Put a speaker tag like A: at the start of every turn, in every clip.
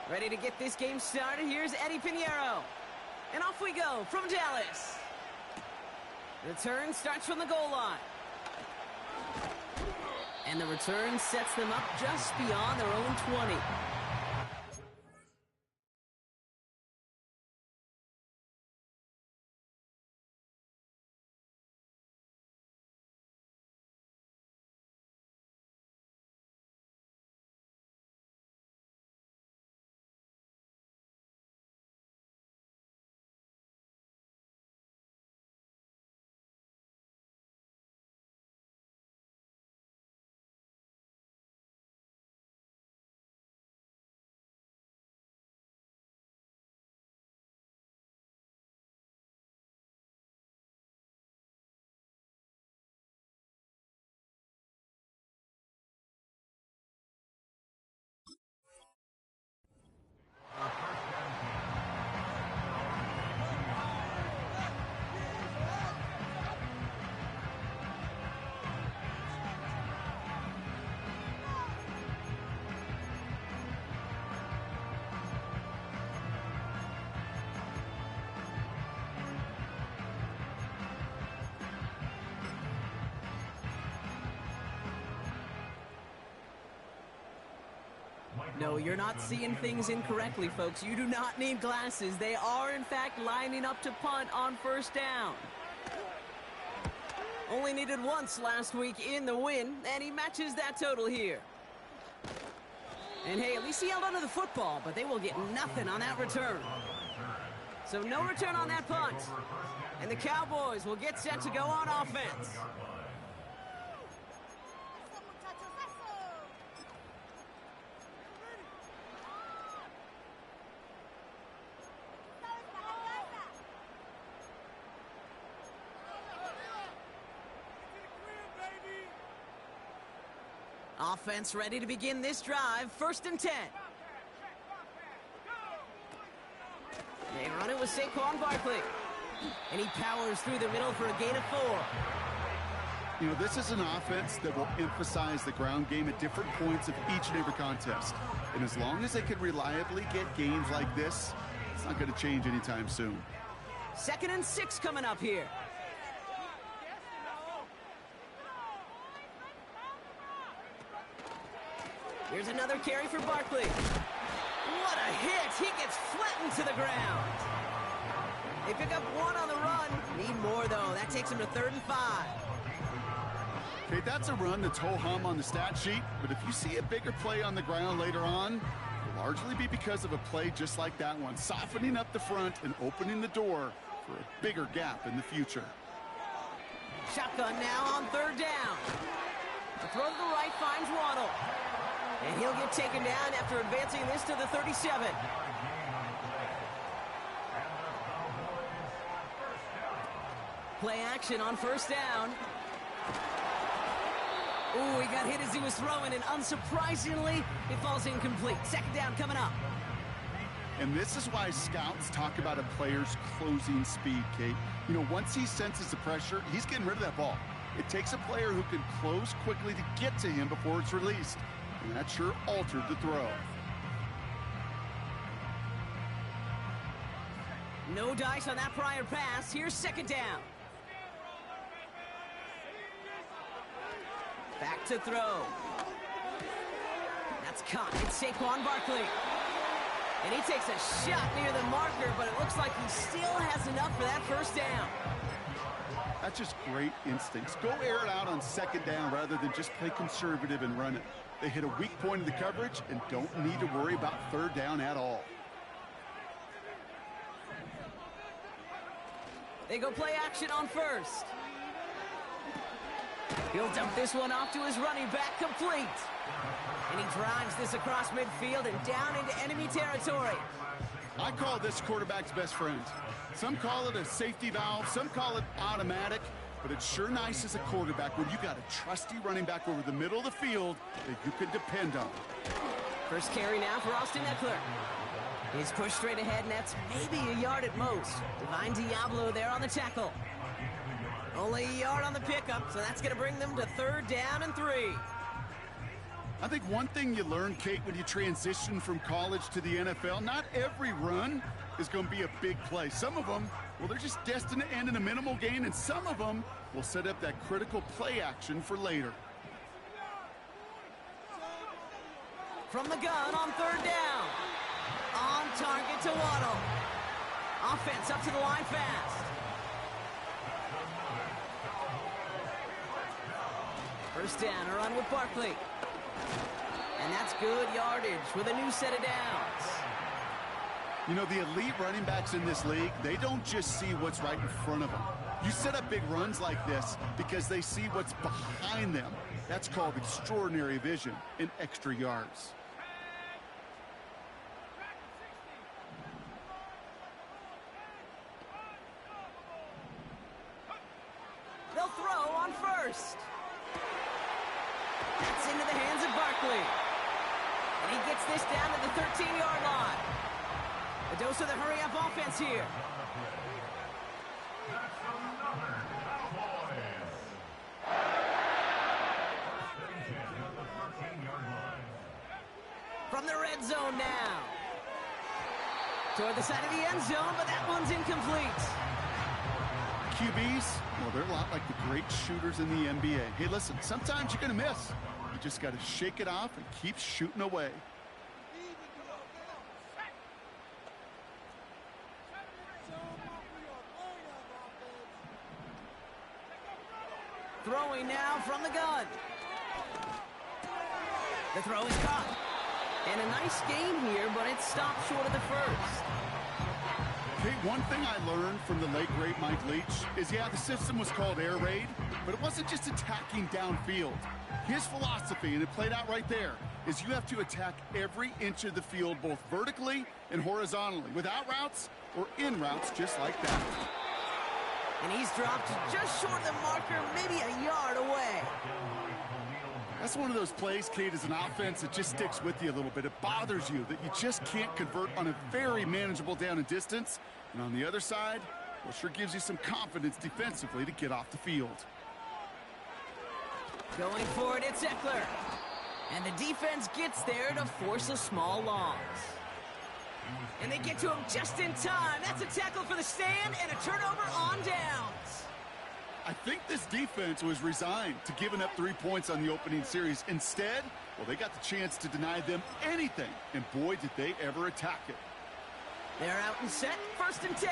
A: Ready to get this game started. Here's Eddie Pinheiro. And off we go from Dallas. The return starts from the goal line. And the return sets them up just beyond their own 20. No, you're not seeing things incorrectly, folks. You do not need glasses. They are, in fact, lining up to punt on first down. Only needed once last week in the win, and he matches that total here. And hey, at least he held onto the football, but they will get nothing on that return. So no return on that punt. And the Cowboys will get set to go on offense. Offense ready to begin this drive. 1st and 10. They run it with Saquon Barkley. And he powers through the middle for a gain of 4.
B: You know, this is an offense that will emphasize the ground game at different points of each and every contest. And as long as they can reliably get gains like this, it's not going to change anytime soon.
A: 2nd and 6 coming up here. Here's another carry for Barkley. What a hit! He gets flattened to the ground. They pick up 1 on the run. Need more, though. That takes him to 3rd and 5.
B: Okay, that's a run that's ho-hum on the stat sheet, but if you see a bigger play on the ground later on, it'll largely be because of a play just like that one, softening up the front and opening the door for a bigger gap in the future.
A: Shotgun now on 3rd down. The throw to the right finds Waddle. And he'll get taken down after advancing this to the 37. Play action on 1st down. Ooh, he got hit as he was throwing, and unsurprisingly, it falls incomplete. 2nd down coming up.
B: And this is why scouts talk about a player's closing speed, Kate. You know, once he senses the pressure, he's getting rid of that ball. It takes a player who can close quickly to get to him before it's released. And that sure altered the throw.
A: No dice on that prior pass. Here's 2nd down. Back to throw. That's caught. It's Saquon Barkley. And he takes a shot near the marker, but it looks like he still has enough for that 1st down.
B: That's just great instincts. Go air it out on 2nd down rather than just play conservative and run it. They hit a weak point of the coverage and don't need to worry about 3rd down at all.
A: They go play action on 1st. He'll dump this one off to his running back, complete. And he drives this across midfield and down into enemy territory.
B: I call this quarterback's best friend. Some call it a safety valve, some call it automatic, but it's sure nice as a quarterback when you got a trusty running back over the middle of the field that you can depend on.
A: First carry now for Austin Eckler. He's pushed straight ahead, and that's maybe a yard at most. Divine Diablo there on the tackle. Only a yard on the pickup, so that's going to bring them to 3rd down and 3.
B: I think one thing you learn, Kate, when you transition from college to the NFL, not every run is going to be a big play. Some of them, well, they're just destined to end in a minimal gain, and some of them will set up that critical play action for later.
A: From the gun on 3rd down. On target to Waddle. Offense up to the line fast. First down, a run with Barkley. And that's good yardage with a new set of downs.
B: You know, the elite running backs in this league, they don't just see what's right in front of them. You set up big runs like this because they see what's behind them. That's called extraordinary vision and extra yards.
A: They'll throw on first. That's into the hands of Barkley. And he gets this down to the 13-yard line. A dose of the hurry-up offense here. From the red zone now. Toward the side of the end zone, but that one's incomplete.
B: QBs, well, they're a lot like the great shooters in the NBA. Hey, listen, sometimes you're going to miss. You just got to shake it off and keep shooting away.
A: Throwing now from the gun. The throw is caught. And a nice gain here, but it stopped short of the first.
B: Okay, one thing I learned from the late, great Mike Leach is, yeah, the system was called air raid, but it wasn't just attacking downfield. His philosophy, and it played out right there, is you have to attack every inch of the field, both vertically and horizontally, without routes or in routes just like that.
A: And he's dropped just short of the marker, maybe a yard away.
B: That's one of those plays, Kate, as an offense that just sticks with you a little bit. It bothers you that you just can't convert on a very manageable down and distance. And on the other side, well, sure gives you some confidence defensively to get off the field.
A: Going for it, it's Eckler. And the defense gets there to force a small loss. And they get to him just in time. That's a tackle for the stand and a turnover on downs.
B: I think this defense was resigned to giving up 3 points on the opening series. Instead, well, they got the chance to deny them anything. And boy, did they ever attack it.
A: They're out and set, 1st and 10.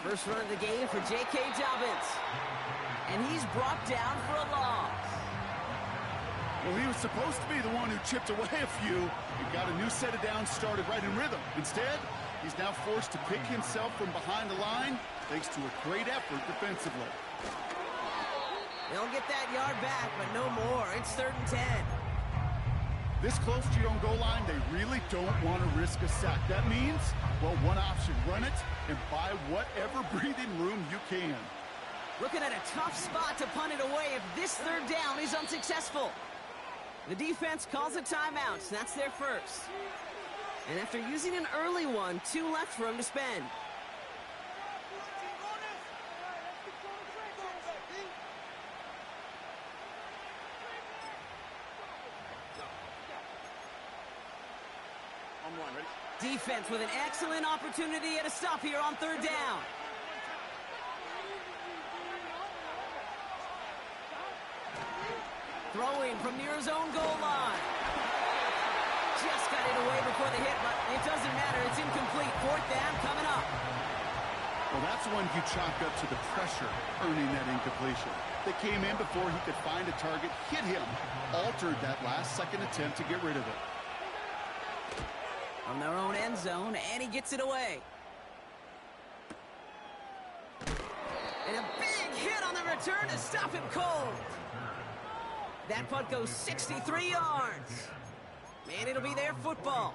A: First run of the game for J.K. Dobbins. And he's brought down for a loss.
B: Well, he was supposed to be the one who chipped away a few and got a new set of downs started right in rhythm. Instead, he's now forced to pick himself from behind the line thanks to a great effort defensively.
A: They'll get that yard back, but no more. It's 3rd and 10.
B: This close to your own goal line, they really don't want to risk a sack. That means, well, one option, run it and buy whatever breathing room you can.
A: Looking at a tough spot to punt it away if this 3rd down is unsuccessful. The defense calls a timeout, so that's their first. And after using an early one, 2 left for him to spend. Defense with an excellent opportunity at a stop here on 3rd down. Throwing from near his own goal line. Just got it away before the hit, but it doesn't matter. It's incomplete. 4th down coming up.
B: Well, that's one you chalk up to the pressure earning that incompletion. They came in before he could find a target, hit him, altered that last-second attempt to get rid of it.
A: From their own end zone, and he gets it away. And a big hit on the return to stop him cold. That punt goes 63 yards. Man, it'll be their football.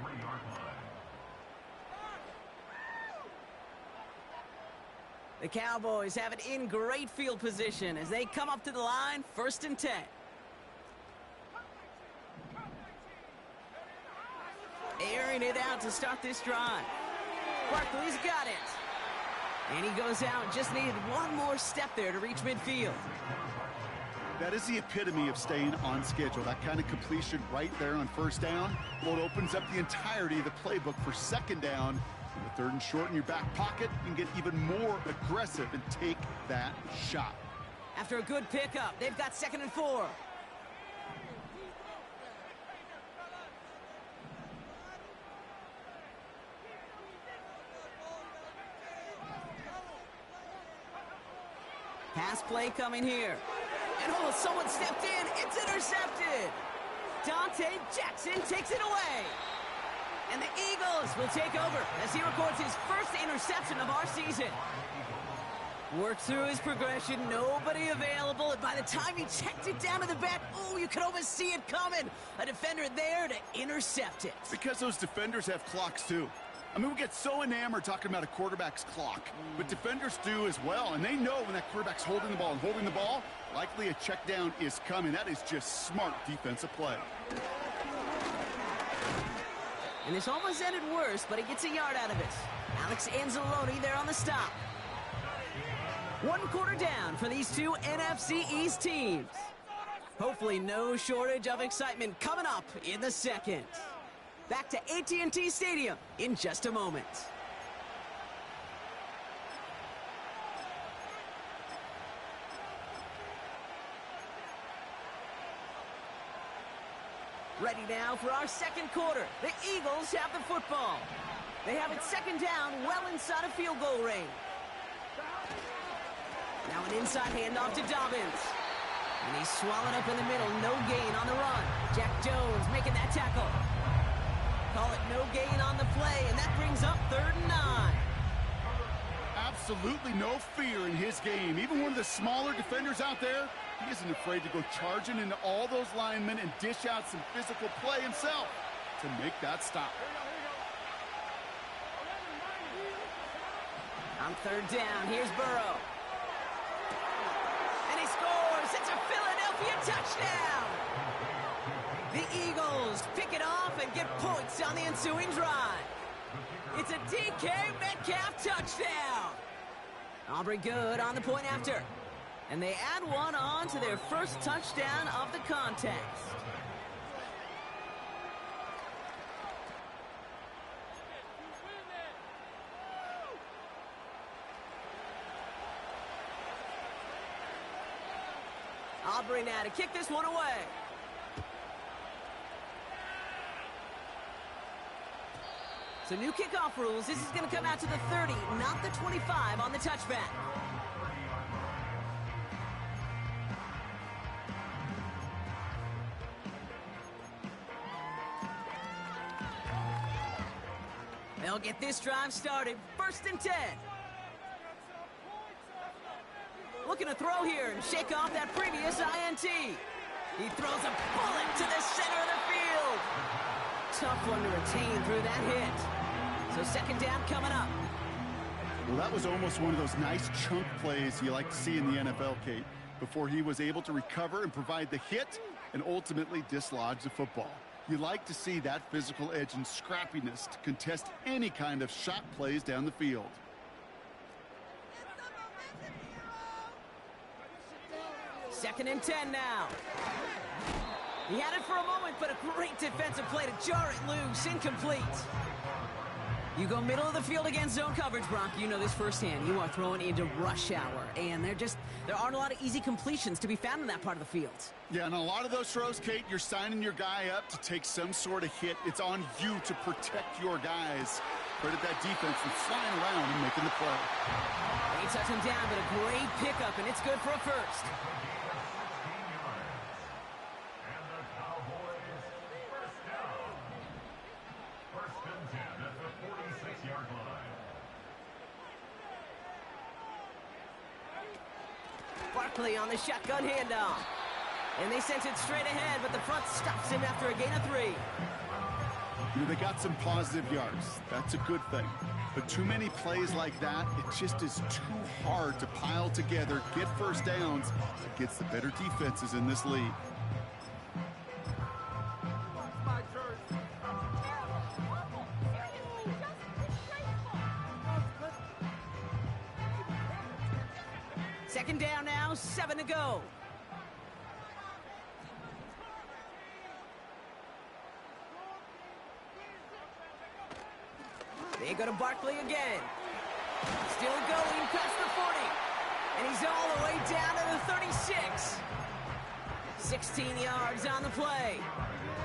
A: The Cowboys have it in great field position as they come up to the line, 1st and 10. Airing it out to start this drive. Barkley's got it. And he goes out, just needed one more step there to reach midfield.
B: That is the epitome of staying on schedule. That kind of completion right there on first down. Well, it opens up the entirety of the playbook for second down. With third and short in your back pocket, you can get even more aggressive and take that shot.
A: After a good pickup, they've got 2nd and 4. Pass play coming here. And oh, someone stepped in. It's intercepted. Dante Jackson takes it away. And the Eagles will take over as he records his first interception of our season. Worked through his progression, nobody available, and by the time he checked it down to the bat, oh, you could almost see it coming. A defender there to intercept it.
B: Because those defenders have clocks too. I mean, we get so enamored talking about a quarterback's clock, but defenders do as well, and they know when that quarterback's holding the ball and holding the ball, likely a check down is coming. That is just smart defensive play.
A: And this almost ended worse, but he gets a yard out of it. Alex Anzalone there on the stop. 1 quarter down for these two NFC East teams. Hopefully no shortage of excitement coming up in the second. Back to AT&T Stadium in just a moment. Ready now for our second quarter. The Eagles have the football. They have it 2nd down, well inside of field goal range. Now an inside handoff to Dobbins. And he's swallowed up in the middle. No gain on the run. Jack Jones making that tackle. Call it no gain on the play, and that brings up 3rd and 9.
B: Absolutely no fear in his game. Even one of the smaller defenders out there, he isn't afraid to go charging into all those linemen and dish out some physical play himself to make that stop.
A: On 3rd down, here's Burrow. And he scores! It's a Philadelphia touchdown! The Eagles pick it off and get points on the ensuing drive. It's a DK Metcalf touchdown! Aubrey good on the point after. And they add one on to their first touchdown of the contest. Aubrey now to kick this one away. So new kickoff rules. This is going to come out to the 30, not the 25 on the touchback. They'll get this drive started. 1st and 10. Looking to throw here and shake off that previous INT. He throws a bullet to the center of the field. Tough one to retain through that hit. So 2nd down coming up.
B: Well, that was almost one of those nice chunk plays you like to see in the NFL, Kate, before he was able to recover and provide the hit and ultimately dislodge the football. You like to see that physical edge and scrappiness to contest any kind of shot plays down the field.
A: Second and 10 now. He had it for a moment, but a great defensive play to jar it loose. Incomplete. You go middle of the field against zone coverage, Brock. You know this firsthand. You are throwing into rush hour, and there aren't a lot of easy completions to be found in that part of the field.
B: Yeah, and a lot of those throws, Kate, you're signing your guy up to take some sort of hit. It's on you to protect your guys. Credit that defense for flying around and making the play.
A: They touch him down, but a great pickup, and it's good for a first. Barkley on the shotgun handoff. And they sent it straight ahead, but the front stops him after a gain of 3.
B: You know, they got some positive yards. That's a good thing. But too many plays like that, it just is too hard to pile together, get first downs against the better defenses in this league.
A: Second down now, 7 to go. They go to Barkley again. Still going past the 40. And he's all the way down to the 36. 16 yards on the play.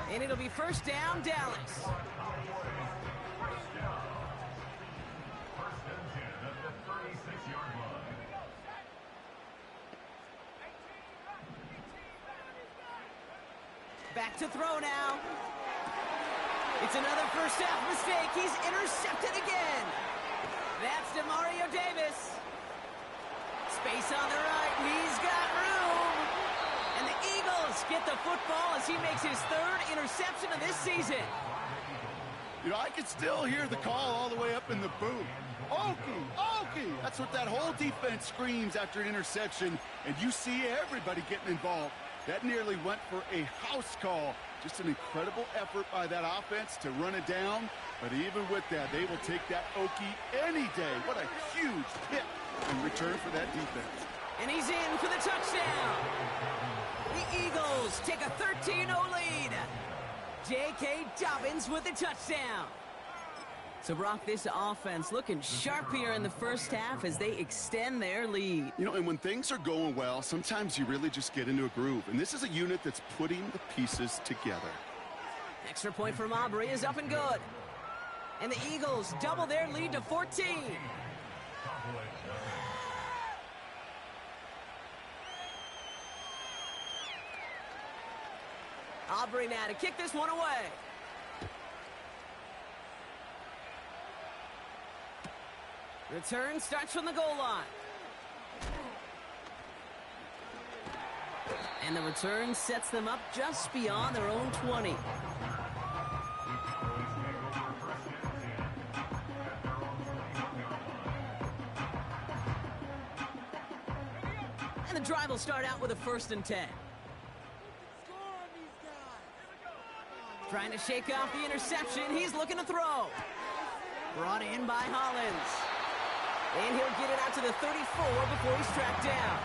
A: And it'll be first down, Dallas. Back to throw now. It's another first half mistake. He's intercepted again. That's Demario Davis. Space on the right. He's got room. And the Eagles get the football as he makes his third interception of this season.
B: You know, I can still hear the call all the way up in the booth. Okie, Okie. That's what that whole defense screams after an interception. And you see everybody getting involved. That nearly went for a house call. Just an incredible effort by that offense to run it down. But even with that, they will take that Okie any day. What a huge hit in return for that defense.
A: And he's in for the touchdown. The Eagles take a 13-0 lead. J.K. Dobbins with the touchdown. So, Brock, this offense looking sharp here in the first half as they extend their lead.
B: You know, and when things are going well, sometimes you really just get into a groove. And this is a unit that's putting the pieces together.
A: Extra point from Aubrey is up and good. And the Eagles double their lead to 14. Aubrey now to kick this one away. Return starts from the goal line. And the return sets them up just beyond their own 20. And the drive will start out with a 1st and 10. Trying to shake off the interception. He's looking to throw. Brought in by Hollins. And he'll get it out to the 34 before he's tracked down.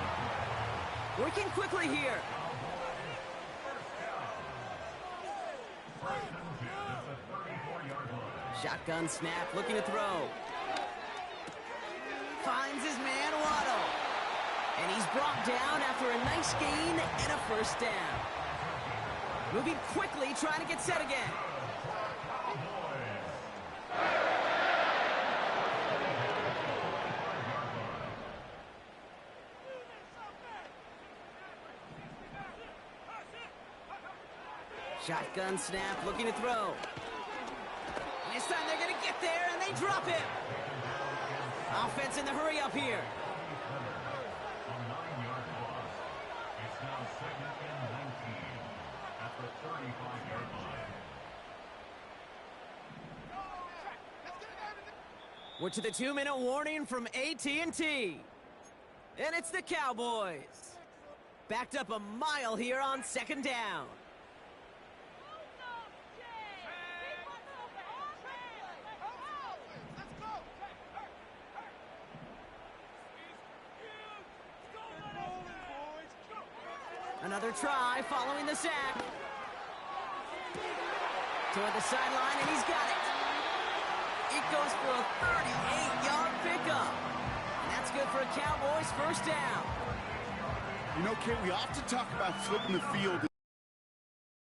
A: Working quickly here. Shotgun snap, looking to throw. Finds his man, Waddle. And he's brought down after a nice gain and a 1st down. Moving quickly, trying to get set again. Shotgun snap, looking to throw. And this time they're going to get there, and they drop it. Offense in the hurry up here. We're to the 2-minute warning from AT&T. And it's the Cowboys. Backed up a mile here on 2nd down. Another try following the sack. Toward the sideline, and he's got it. It goes for a 38-yard pickup. And that's good for a Cowboys 1st down.
B: You know, Kate, we often talk about flipping the field.